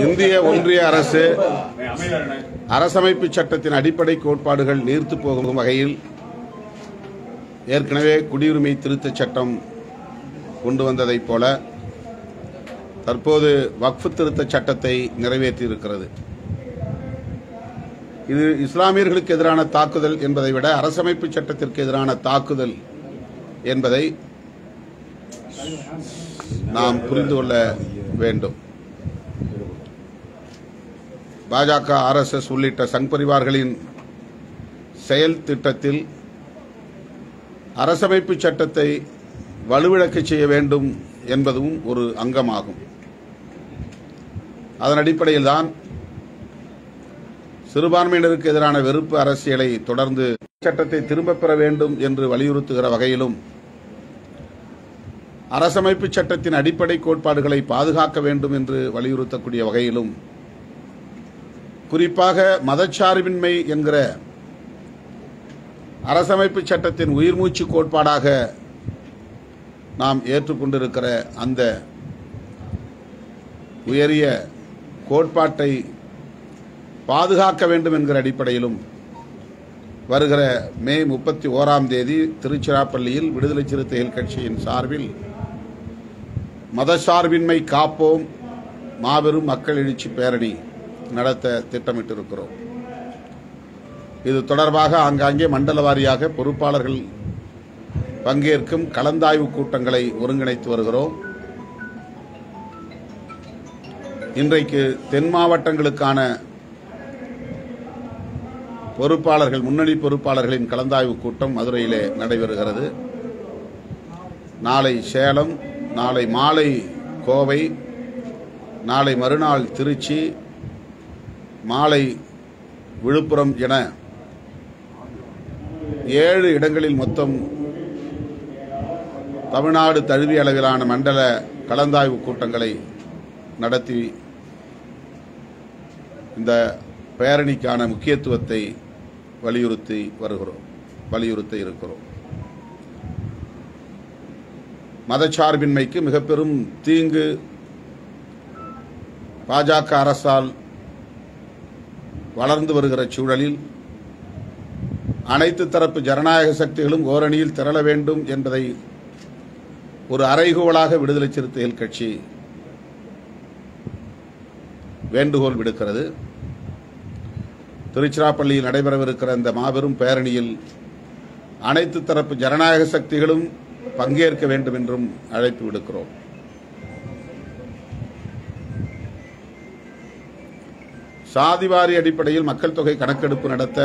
இந்திய ஒன்றிய அரசு அரசமைப்பு சட்டத்தின் அடிப்படை கோட்பாடுகள் நீர்த்து போகும் வகையில் ஏற்கனவே குடியுரிமை திருத்தச் சட்டம் கொண்டு வந்ததைப் போல தற்போது வக்ஃப் திருத்தச் சட்டத்தை நிறைவேற்றியிருக்கிறது. இது இஸ்லாமியர்களுக்கு எதிரான தாக்குதல் என்பதை விட அரசமைப்பு சட்டத்திற்கு எதிரான தாக்குதல் என்பதை நாம் புரிந்து கொள்ள வேண்டும். பாஜக, RSS உள்ளிட்ட சங் பரிவார்களின் செயல் திட்டத்தில் அரசமைப்பு சட்டத்தை வலுவிழக்க செய்ய வேண்டும் என்பதும் ஒரு அங்கமாகும். அதன் அடிப்படையில் தான் சிறுபான்மையினருக்கு எதிரான வெறுப்பு அரசியலை தொடர்ந்து சட்டத்தை திரும்பப் பெற வேண்டும் என்று வலியுறுத்துகிற வகையிலும் அரசமைப்பு சட்டத்தின் அடிப்படை கோட்பாடுகளை பாதுகாக்க வேண்டும் என்று வலியுறுத்தக்கூடிய வகையிலும் குறிப்பாக மதச்சார்பின்மை என்கிற அரசமைப்பு சட்டத்தின் உயிர்மூச்சு கோட்பாடாக நாம் ஏற்றுக்கொண்டிருக்கிற அந்த உயரிய கோட்பாட்டை பாதுகாக்க வேண்டும் என்கிற அடிப்படையிலும் வருகிற மே 31ஆம் தேதி திருச்சிராப்பள்ளியில் விடுதலை சிறுத்தைகள் கட்சியின் சார்பில் மதச்சார்பின்மை காப்போம் மாபெரும் மக்கள் எழுச்சி பேரணி நடத்த திட்டமிட்டிருக்கிறோம். இது தொடர்பாக ஆங்காங்கே மண்டல வாரியாக பொறுப்பாளர்கள் பங்கேற்கும் கலந்தாய்வு கூட்டங்களை ஒருங்கிணைத்து வருகிறோம். இன்றைக்கு தென் மாவட்டங்களுக்கான பொறுப்பாளர்கள், முன்னணி பொறுப்பாளர்களின் கலந்தாய்வு கூட்டம் மதுரையிலே நடைபெறுகிறது. நாளை சேலம், நாளை மாலை கோவை, நாளை மறுநாள் திருச்சி, மாலை விழுப்புரம் என 7 இடங்களில் மொத்தம் தமிழ்நாடு தழுவிய அளவிலான மண்டல கலந்தாய்வு கூட்டங்களை நடத்தி இந்த பேரணிக்கான முக்கியத்துவத்தை வலியுறுத்த இருக்கிறோம். மதச்சார்பின்மைக்கு மிக பெரும் தீங்கு பாஜக அரசால் வளர்ந்து வருகிற சூழலில் அனைத்து தரப்பு ஜனநாயக சக்திகளும் ஓரணியில் திரள வேண்டும் என்பதை ஒரு அறைகூவலாக விடுதலை சிறுத்தைகள் கட்சி வேண்டுகோள் விடுக்கிறது. திருச்சிராப்பள்ளியில் நடைபெறவிருக்கிற இந்த மாபெரும் பேரணியில் அனைத்து தரப்பு ஜனநாயக சக்திகளும் பங்கேற்க வேண்டும் என்றும் அழைப்பு விடுக்கிறோம். சாதிவாரி அடிப்படையில் மக்கள் தொகை கணக்கெடுப்பு நடத்த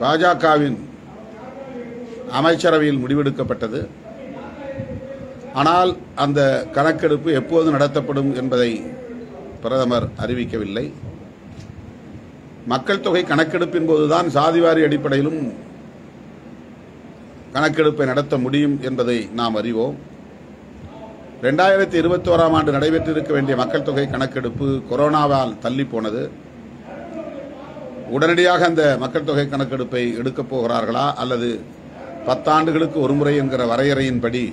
பாஜகவின் அமைச்சரவையில் முடிவெடுக்கப்பட்டது. ஆனால் அந்த கணக்கெடுப்பு எப்போது நடத்தப்படும் என்பதை பிரதமர் அறிவிக்கவில்லை. மக்கள் தொகை கணக்கெடுப்பின் போதுதான் சாதிவாரி அடிப்படையிலும் கணக்கெடுப்பை நடத்த முடியும் என்பதை நாம் அறிவோம். 2021ஆம் ஆண்டு நடைபெற்றிருக்க வேண்டிய மக்கள் தொகை கணக்கெடுப்பு கொரோனாவால் தள்ளி போனது. உடனடியாக அந்த மக்கள் தொகை கணக்கெடுப்பை எடுக்கப் போகிறார்களா அல்லது 10 ஆண்டுகளுக்கு ஒருமுறை என்கிற வரையறையின்படி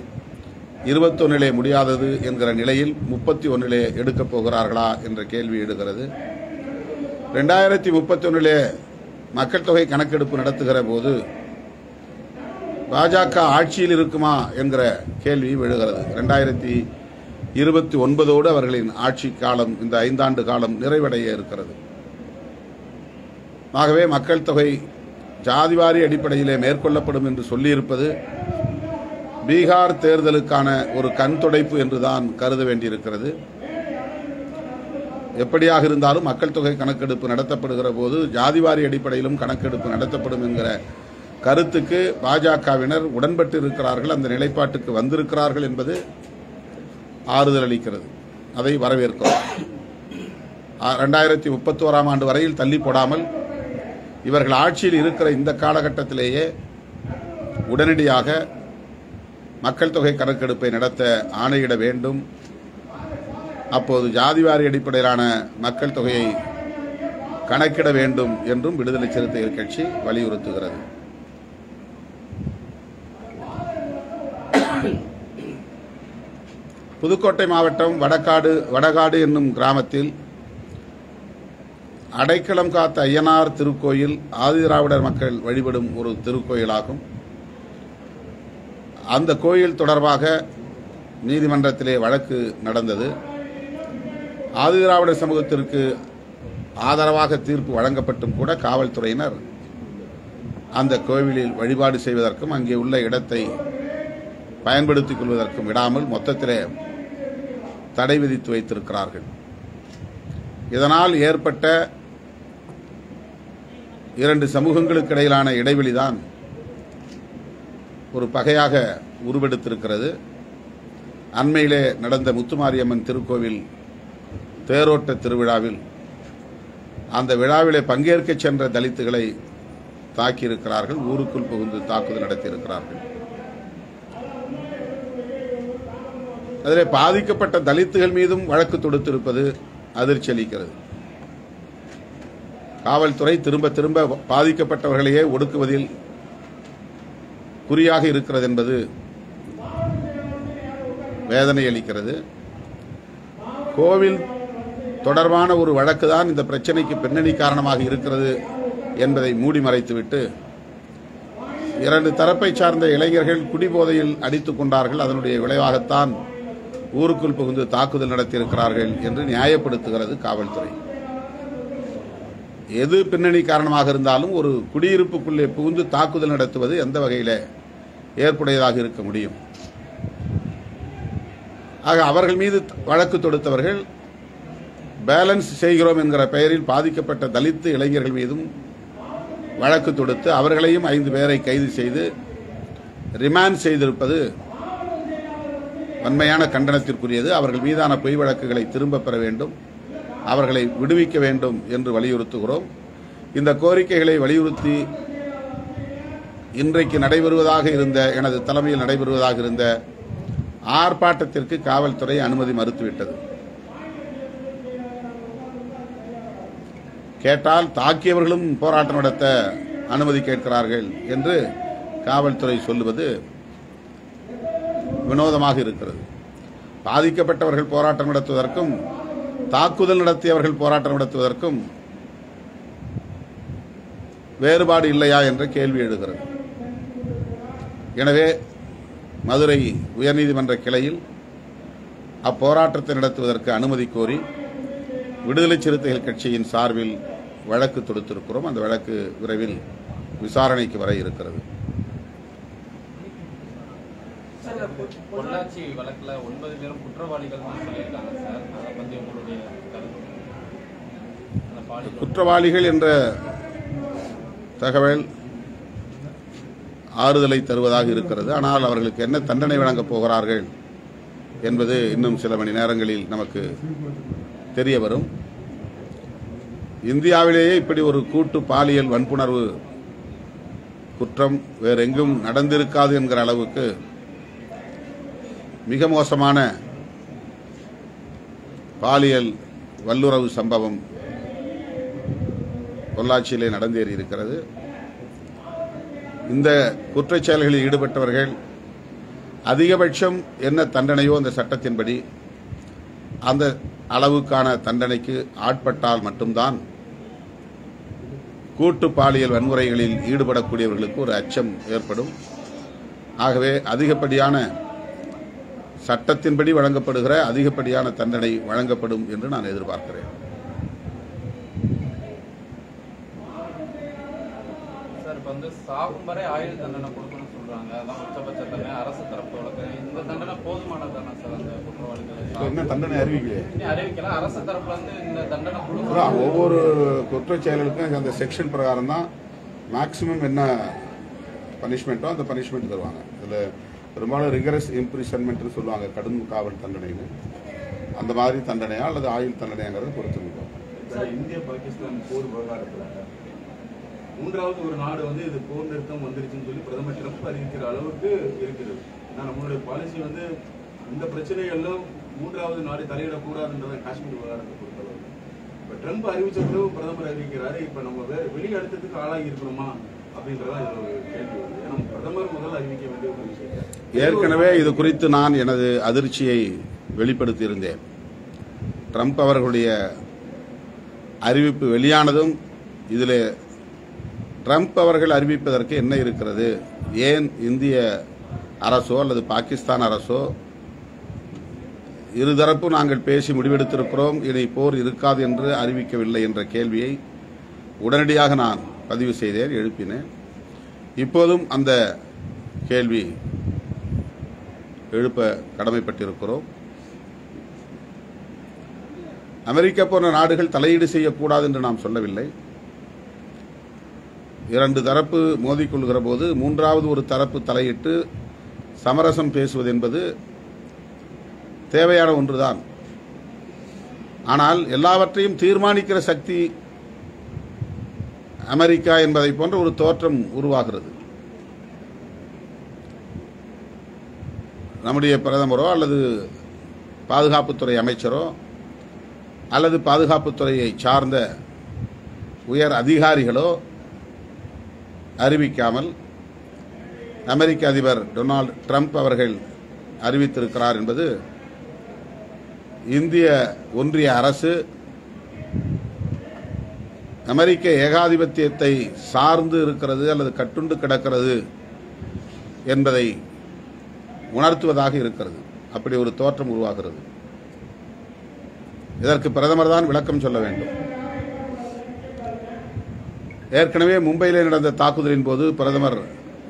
21 முடியாதது என்கிற நிலையில் 31 எடுக்கப் போகிறார்களா என்ற கேள்வி எழுகிறது. 2031 மக்கள் தொகை கணக்கெடுப்பு நடத்துகிற போது பாஜக ஆட்சியில் இருக்குமா என்கிற கேள்வி எழுகிறது. 2029 அவர்களின் ஆட்சி காலம், இந்த 5 ஆண்டு காலம் நிறைவடைய இருக்கிறது. ஆகவே மக்கள் தொகை ஜாதிவாரி அடிப்படையிலே மேற்கொள்ளப்படும் என்று சொல்லியிருப்பது பீகார் தேர்தலுக்கான ஒரு கண் துடைப்பு என்றுதான் கருத வேண்டியிருக்கிறது. எப்படியாக இருந்தாலும் மக்கள் தொகை கணக்கெடுப்பு நடத்தப்படுகிற போது ஜாதிவாரி அடிப்படையிலும் கணக்கெடுப்பு நடத்தப்படும் என்கிற கருத்துக்கு பாஜகவினர் உடன்பட்டு இருக்கிறார்கள், அந்த நிலைப்பாட்டுக்கு வந்திருக்கிறார்கள் என்பது ஆறுதல் அளிக்கிறது. அதை வரவேற்கிறோம். 2031ஆம் ஆண்டு வரையில் தள்ளி போடாமல் இவர்கள் ஆட்சியில் இருக்கிற இந்த காலகட்டத்திலேயே உடனடியாக மக்கள் தொகை கணக்கெடுப்பை நடத்த ஆணையிட வேண்டும். அப்போது ஜாதிவாரி அடிப்படையிலான மக்கள் தொகையை கணக்கிட வேண்டும் என்றும் விடுதலை சிறுத்தைகள் கட்சி வலியுறுத்துகிறது. புதுக்கோட்டை மாவட்டம் வடகாடு என்னும் கிராமத்தில் அடைக்கலம் காத்த ஐயனார் திருக்கோயில் ஆதிதிராவிடர் மக்கள் வழிபடும் ஒரு திருக்கோயிலாகும். அந்த கோயில் தொடர்பாக நீதிமன்றத்திலே வழக்கு நடந்தது. ஆதிதிராவிடர் சமூகத்திற்கு ஆதரவாக தீர்ப்பு வழங்கப்பட்டும் கூட காவல்துறையினர் அந்த கோவிலில் வழிபாடு செய்வதற்கும் அங்கே உள்ள இடத்தை பயன்படுத்திக் கொள்வதற்கும் விடாமல் மொத்தத்திலே தடை விதித்து வைத்திருக்கிறார்கள். இதனால் ஏற்பட்ட இரண்டு சமூகங்களுக்கு இடையிலான இடைவெளிதான் ஒரு பகையாக உருவெடுத்திருக்கிறது. அண்மையிலே நடந்த முத்துமாரியம்மன் திருக்கோவில் தேரோட்ட திருவிழாவில் அந்த விழாவிலே பங்கேற்க சென்ற தலித்துகளை தாக்கியிருக்கிறார்கள், ஊருக்குள் புகுந்து தாக்குதல் நடத்தியிருக்கிறார்கள். அதிலே பாதிக்கப்பட்ட தலித்துகள் மீதும் வழக்கு தொடுத்திருப்பது அதிர்ச்சி அளிக்கிறது. காவல்துறை திரும்ப திரும்ப பாதிக்கப்பட்டவர்களையே ஒடுக்குவதில் குறியாக இருக்கிறது என்பது வேதனை அளிக்கிறது. கோவில் தொடர்பான ஒரு வழக்குதான் இந்த பிரச்சனைக்கு பின்னணி காரணமாக இருக்கிறது என்பதை மூடி மறைத்துவிட்டு இரண்டு தரப்பை சார்ந்த இளைஞர்கள் குடிபோதையில் அடித்துக் கொண்டார்கள், அதனுடைய விளைவாகத்தான் ஊருக்குள் புகுந்து தாக்குதல் நடத்தியிருக்கிறார்கள் என்று நியாயப்படுத்துகிறது காவல்துறை. எது பின்னணி காரணமாக இருந்தாலும் ஒரு குடியிருப்புக்குள்ளே புகுந்து தாக்குதல் நடத்துவது எந்த வகையில் ஏற்புடையதாக இருக்க முடியும்? ஆக அவர்கள் மீது வழக்கு தொடுத்தவர்கள் பேலன்ஸ் செய்கிறோம் என்கிற பெயரில் பாதிக்கப்பட்ட தலித்து இளைஞர்கள் மீதும் வழக்கு தொடுத்து அவர்களையும் 5 பேரை கைது செய்து ரிமாண்ட் செய்திருப்பது வன்மையான கண்டனத்திற்குரியது. அவர்கள் மீதான பொய் வழக்குகளை திரும்பப் பெற வேண்டும், அவர்களை விடுவிக்க வேண்டும் என்று வலியுறுத்துகிறோம். இந்த கோரிக்கைகளை வலியுறுத்தி இன்றைக்கு நடைபெறுவதாக இருந்த எனது தலைமையில் நடைபெறுவதாக இருந்த ஆர்ப்பாட்டத்திற்கு காவல்துறை அனுமதி மறுத்துவிட்டது. கேட்டால் தாக்கியவர்களும் போராட்டம் நடத்த அனுமதி கேட்கிறார்கள் என்று காவல்துறை சொல்லுவது வினோதமாக இருக்கிறது. பாதிக்கப்பட்டவர்கள் போராட்டம் நடத்துவதற்கும் தாக்குதல் நடத்தியவர்கள் போராட்டம் நடத்துவதற்கும் வேறுபாடு இல்லையா என்ற கேள்வி எழுகிறது. எனவே மதுரை உயர்நீதிமன்ற கிளையில் அப்போராட்டத்தை நடத்துவதற்கு அனுமதி கோரி விடுதலை சிறுத்தைகள் கட்சியின் சார்பில் வழக்கு தொடுத்திருக்கிறோம். அந்த வழக்கு விரைவில் விசாரணைக்கு வர இருக்கிறது. பொள்ளாச்சி வழக்குல 9 பேரும் குற்றவாளிகள் சொல்லியிருக்காங்க சார். அதை பத்தி உங்களுடைய குற்றவாளிகள் என்ற தகவல் ஆறுதலை தருவதாக இருக்கிறது. ஆனால் அவர்களுக்கு என்ன தண்டனை வழங்கப் போகிறார்கள் என்பது இன்னும் சில மணி நேரங்களில் நமக்கு தெரிய வரும். இந்தியாவிலேயே இப்படி ஒரு கூட்டு பாலியல் வன்புணர்வு குற்றம் வேறெங்கும் நடந்திருக்காது என்கிற அளவுக்கு மிக மோசமான பாலியல் வல்லுறவு சம்பவம் பொள்ளாச்சியிலே நடந்தேறி இருக்கிறது. இந்த குற்றச் செயல்களில் ஈடுபட்டவர்கள் அதிகபட்சம் என்ன தண்டனையோ அந்த சட்டத்தின்படி அந்த அளவுக்கான தண்டனைக்கு ஆட்பட்டால் மட்டும்தான் கூட்டு பாலியல் வன்முறைகளில் ஈடுபடக்கூடியவர்களுக்கு ஒரு அச்சம் ஏற்படும். ஆகவே அதிகப்படியான சட்டத்தின்படி வழங்கப்படுகிற அதிகப்படியான தண்டனை வழங்கப்படும் என்று நான் எதிர்பார்க்கிறேன். சாகும் வரை ஆயுள் தண்டனை கொடுக்கணும்னு சொல்றாங்க. அதான் உச்சபட்ச தண்டனை. அரசு தரப்பு வழக்கு இந்த தண்டனை போதுமானதானா சார்? அந்த குற்றவாளிகள் என்ன தண்டனை அறிவிக்கல. அரசு தரப்புல இருந்து இந்த தண்டனை கொடுக்கணும். ஒவ்வொரு குற்றச் செயல்களுக்கும் அந்த செக்ஷன் பிரகாரம் தான் மேக்சிமம் என்ன பனிஷ்மெண்ட்டோ அந்த பனிஷ்மெண்ட் தருவாங்க. இதில் பெரும்பாலும் ரிகரஸ் இம்ப்ரிசன்மெண்ட் சொல்லுவாங்க, கடும் காவல் தண்டனைன்னு. அந்த மாதிரி தண்டனையா அல்லது ஆயுள் தண்டனையாங்கிறத பொறுத்துருக்கோம். இந்திய பாகிஸ்தான் போர் விவகாரத்தில் 3வது ஒரு நாடு இது போர் நிறுத்தம் வந்துருச்சுன்னு சொல்லி பிரதமர் ட்ரம்ப் அறிவிக்கிற அளவுக்கு இருக்குது. ஆனால் நம்மளுடைய பாலிசி இந்த பிரச்சனைகளும் 3வது நாடு தலையிடக்கூடாதுன்றத காஷ்மீர் விவகாரத்தை பொறுத்தளவு. இப்போ ட்ரம்ப் அறிவிச்சதும் பிரதமர் அறிவிக்கிறாரு. இப்போ நம்ம வெளி அழுத்தத்துக்கு ஆளாகி இருக்கணுமா அப்படின்றதான் இது ஒரு கேள்வி வருது. பிரதமர் முதல் அறிவிக்க வேண்டிய ஒரு விஷயம். ஏற்கனவே இது குறித்து நான் எனது அதிர்ச்சியை வெளிப்படுத்தியிருந்தேன். ட்ரம்ப் அவர்களுடைய அறிவிப்பு வெளியானதும் இதில் ட்ரம்ப் அவர்கள் அறிவிப்பதற்கு என்ன இருக்கிறது, ஏன் இந்திய அரசோ அல்லது பாகிஸ்தான் அரசோ இருதரப்பு நாங்கள் பேசி முடிவெடுத்திருக்கிறோம், இனி போர் இருக்காது என்று அறிவிக்கவில்லை என்ற கேள்வியை உடனடியாக நான் பதிவு செய்தேன், எழுப்பினேன். இப்போதும் அந்த கேள்வி எழுப்ப கடமைப்பட்டிருக்கிறோம். அமெரிக்கா போன்ற நாடுகள் தலையீடு செய்யக்கூடாது என்று நாம் சொல்லவில்லை. இரண்டு தரப்பு மோதிக்கொள்கிற போது மூன்றாவது ஒரு தரப்பு தலையிட்டு சமரசம் பேசுவது என்பது தேவையான ஒன்றுதான். ஆனால் எல்லாவற்றையும் தீர்மானிக்கிற சக்தி அமெரிக்கா என்பதை போன்ற ஒரு தோற்றம் உருவாகிறது. நம்முடைய பிரதமரோ அல்லது பாதுகாப்புத்துறை அமைச்சரோ அல்லது பாதுகாப்புத்துறையை சார்ந்த உயர் அதிகாரிகளோ அறிவிக்காமல் அமெரிக்க அதிபர் டொனால்டு ட்ரம்ப் அவர்கள் அறிவித்திருக்கிறார் என்பது இந்திய ஒன்றிய அரசு அமெரிக்க ஏகாதிபத்தியத்தை சார்ந்து இருக்கிறது அல்லது கட்டுண்டு கிடக்கிறது என்பதை உணர்த்துவதாக இருக்கிறது. அப்படி ஒரு தோற்றம் உருவாகிறது. இதற்கு பிரதமர் தான் விளக்கம் சொல்ல வேண்டும். ஏற்கனவே மும்பையிலே நடந்த தாக்குதலின் போது பிரதமர்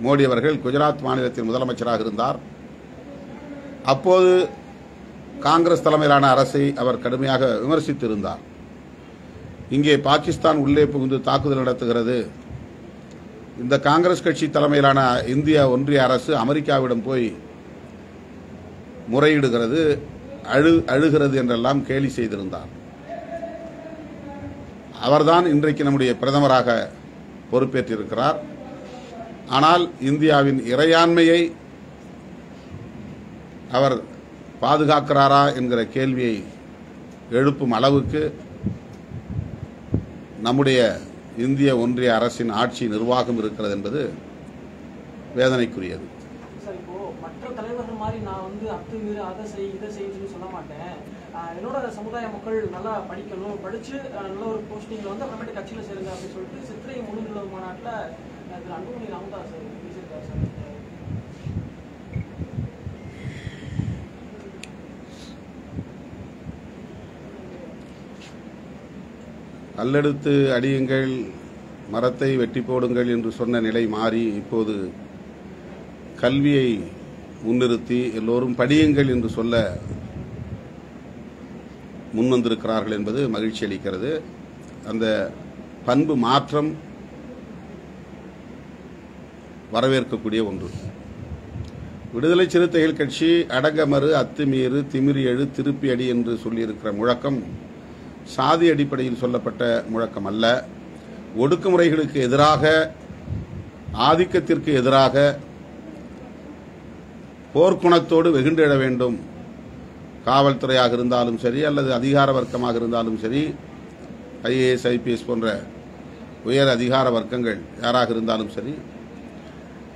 மோடி அவர்கள் குஜராத் மாநிலத்தின் முதலமைச்சராக இருந்தார். அப்போது காங்கிரஸ் தலைமையிலான அரசை அவர் கடுமையாக விமர்சித்திருந்தார். இங்கே பாகிஸ்தான் உள்ளே புகுந்து தாக்குதல் நடத்துகிறது, இந்த காங்கிரஸ் கட்சி தலைமையிலான இந்திய ஒன்றிய அரசு அமெரிக்காவிடம் போய் முறையிடுகிறது, அழுகிறது என்றெல்லாம் கேலி செய்திருந்தார். அவர்தான் இன்றைக்கு நம்முடைய பிரதமராக பொறுப்பேற்றிருக்கிறார். ஆனால் இந்தியாவின் இறையாண்மையை அவர் பாதுகாக்கிறாரா என்கிற கேள்வியை எழுப்பும் அளவுக்கு நம்முடைய இந்திய ஒன்றிய அரசின் ஆட்சி நிர்வாகம் இருக்கிறது என்பது வேதனைக்குரியது. சார், இப்போ மற்ற தலைவர்கள் மாதிரி நான் அத்துமீறி அதை செய் இதை செய்யணும்னு சொல்ல மாட்டேன். என்னோட சமுதாய மக்கள் நல்லா படிக்கணும், படிச்சு நல்ல ஒரு போஸ்டிங்ல அப்புறமேட்டு கட்சியில சேருங்க அப்படின்னு சொல்லிட்டு சித்திரை முழுநிலவு மாநாட்டில் அன்புமணி ராமதாஸ் பேசியிருக்காரு சார். கல்லெடுத்து அடியுங்கள், மரத்தை வெட்டி போடுங்கள் என்று சொன்ன நிலை மாறி இப்போது கல்வியை முன்னிறுத்தி எல்லோரும் படியுங்கள் என்று சொல்ல முன்வந்திருக்கிறார்கள் என்பது மகிழ்ச்சி அளிக்கிறது. அந்த பண்பு மாற்றம் வரவேற்கக்கூடிய ஒன்று. விடுதலை சிறுத்தைகள் கட்சி அடங்கமறு, அத்துமீறு, திமிரி எழு, திருப்பி அடி என்று சொல்லியிருக்கிற முழக்கம் சாதி அடிப்படையில் சொல்லப்பட்ட முழக்கம் அல்ல. ஒடுக்குமுறைகளுக்கு எதிராக, ஆதிக்கத்திற்கு எதிராக போர்க்குணத்தோடு வெகுண்டெழ வேண்டும். காவல்துறையாக இருந்தாலும் சரி அல்லது அதிகார வர்க்கமாக இருந்தாலும் சரி, ஐஏஎஸ் ஐபிஎஸ் போன்ற உயர் அதிகார வர்க்கங்கள் யாராக இருந்தாலும் சரி,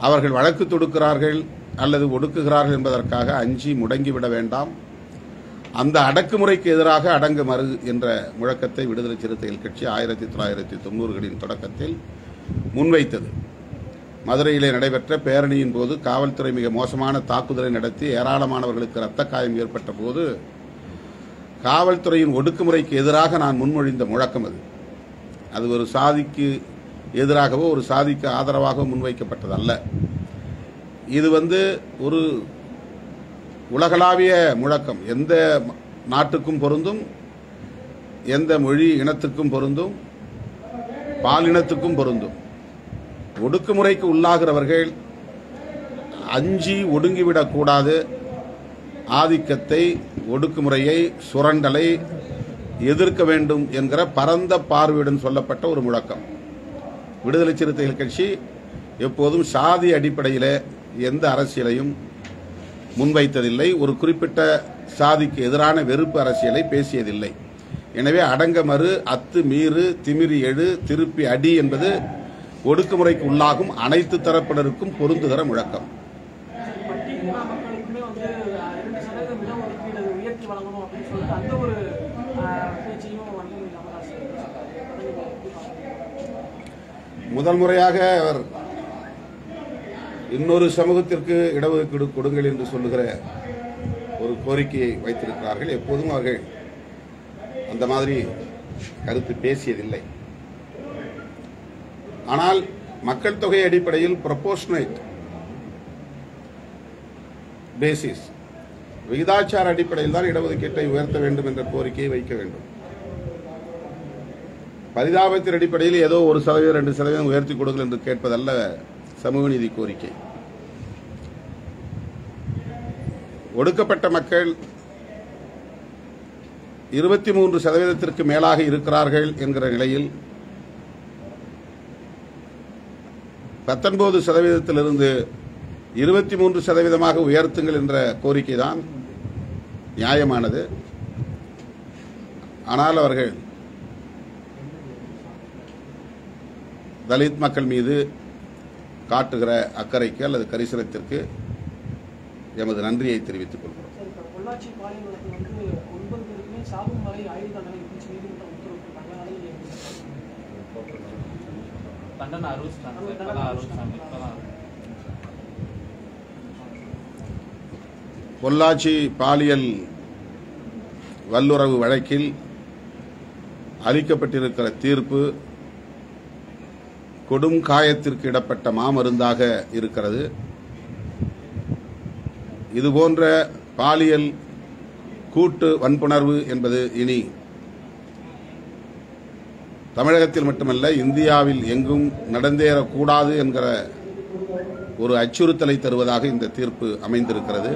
அவர்கள் வழக்கு தொடுக்கிறார்கள் அல்லது ஒடுக்குகிறார்கள் என்பதற்காக அஞ்சி முடங்கிவிட வேண்டாம். அந்த அடக்குமுறைக்கு எதிராக அடங்கு மறு என்ற முழக்கத்தை விடுதலை சிறுத்தைகள் கட்சி 1990களின் தொடக்கத்தில் முன்வைத்தது. மதுரையிலே நடைபெற்ற பேரணியின் போது காவல்துறை மிக மோசமான தாக்குதலை நடத்தி ஏராளமானவர்களுக்கு இரத்த காயம் ஏற்பட்ட போது காவல்துறையின் ஒடுக்குமுறைக்கு எதிராக நான் முன்மொழிந்த முழக்கம் அது. அது ஒரு சாதிக்கு எதிராகவோ ஒரு சாதிக்கு ஆதரவாகவோ முன்வைக்கப்பட்டதல்ல. இது ஒரு உலகளாவிய முழக்கம். எந்த நாட்டுக்கும் பொருந்தும், எந்த மொழி இனத்துக்கும் பொருந்தும், பாலினத்துக்கும் பொருந்தும். ஒடுக்குமுறைக்கு உள்ளாகிறவர்கள் அஞ்சி ஒடுங்கிவிடக்கூடாது. ஆதிக்கத்தை, ஒடுக்குமுறையை, சுரண்டலை எதிர்க்க வேண்டும் என்கிற பரந்த பார்வையுடன் சொல்லப்பட்ட ஒரு முழக்கம். விடுதலை சிறுத்தைகள் கட்சி எப்போதும் சாதி அடிப்படையில் எந்த அரசியலையும் முன்வைத்ததில்லை. ஒரு குறிப்பிட்ட சாதிக்கு எதிரான வெறுப்பு அரசியலை பேசியதில்லை. எனவே அடங்க மறு, அத்து மீறு, திமிரி எழு, திருப்பி அடி என்பது ஒடுக்குமுறைக்கு உள்ளாகும் அனைத்து தரப்பினருக்கும் பொருந்துகிற முழக்கம். பட்டியலின மக்களுக்குமே வந்து 2% இடஒதுக்கீடு உயர்த்தி வழங்கணும் அப்படின்னு சொல்லிட்டு அந்த ஒரு பேச்சையும் வந்து அமராசி முதல் முறையாக அவர் இன்னொரு சமூகத்திற்கு இடஒதுக்கீடு கொடுங்கள் என்று சொல்லுகிற ஒரு கோரிக்கையை வைத்திருக்கிறார்கள். எப்போதும் அவர்கள் அந்த மாதிரி கருத்து பேசியதில்லை. ஆனால் மக்கள் தொகை அடிப்படையில் ப்ரொபோர்ஷனேட் பேசிஸ் விகிதாச்சார அடிப்படையில் தான் இடஒதுக்கீட்டை உயர்த்த வேண்டும் என்ற கோரிக்கையை வைக்க வேண்டும். பரிதாபத்தின் அடிப்படையில் ஏதோ 1%, 2% உயர்த்தி கொடுங்கள் என்று கேட்பதல்ல சமூக நீதி கோரிக்கை. ஒடுக்கப்பட்ட மக்கள் 23% மேலாக இருக்கிறார்கள் என்கிற நிலையில் 19%இலிருந்து 23% உயர்த்துங்கள் என்ற கோரிக்கை தான் நியாயமானது. ஆனால் அவர்கள் தலித் மக்கள் மீது காட்டுகிற அக்கறைக்கு அல்லது கரிசனத்திற்கு எமது நன்றியை தெரிவித்துக் கொள்கிறோம். பொள்ளாச்சி பாலியல் வழக்கில் வந்து 9 பேருக்குமே சாகும் வரை ஆயுள் தண்டனை விதிச்சு நீதிமன்றம் உத்தரவிட்டிருக்காங்க. தண்டனை அறிவிச்சிட்டாங்க. பொள்ளாச்சி பாலியல் வல்லுறவு வழக்கில் அளிக்கப்பட்டிருக்கிற தீர்ப்பு கொடும் காயத்திற்கு இடப்பட்ட மாமருந்தாக இருக்கிறது. இதுபோன்ற பாலியல் கூட்டு வன்புணர்வு என்பது இனி தமிழகத்தில் மட்டுமல்ல இந்தியாவில் எங்கும் நடந்தேறக்கூடாது என்கிற ஒரு அச்சுறுத்தலை தருவதாக இந்த தீர்ப்பு அமைந்திருக்கிறது.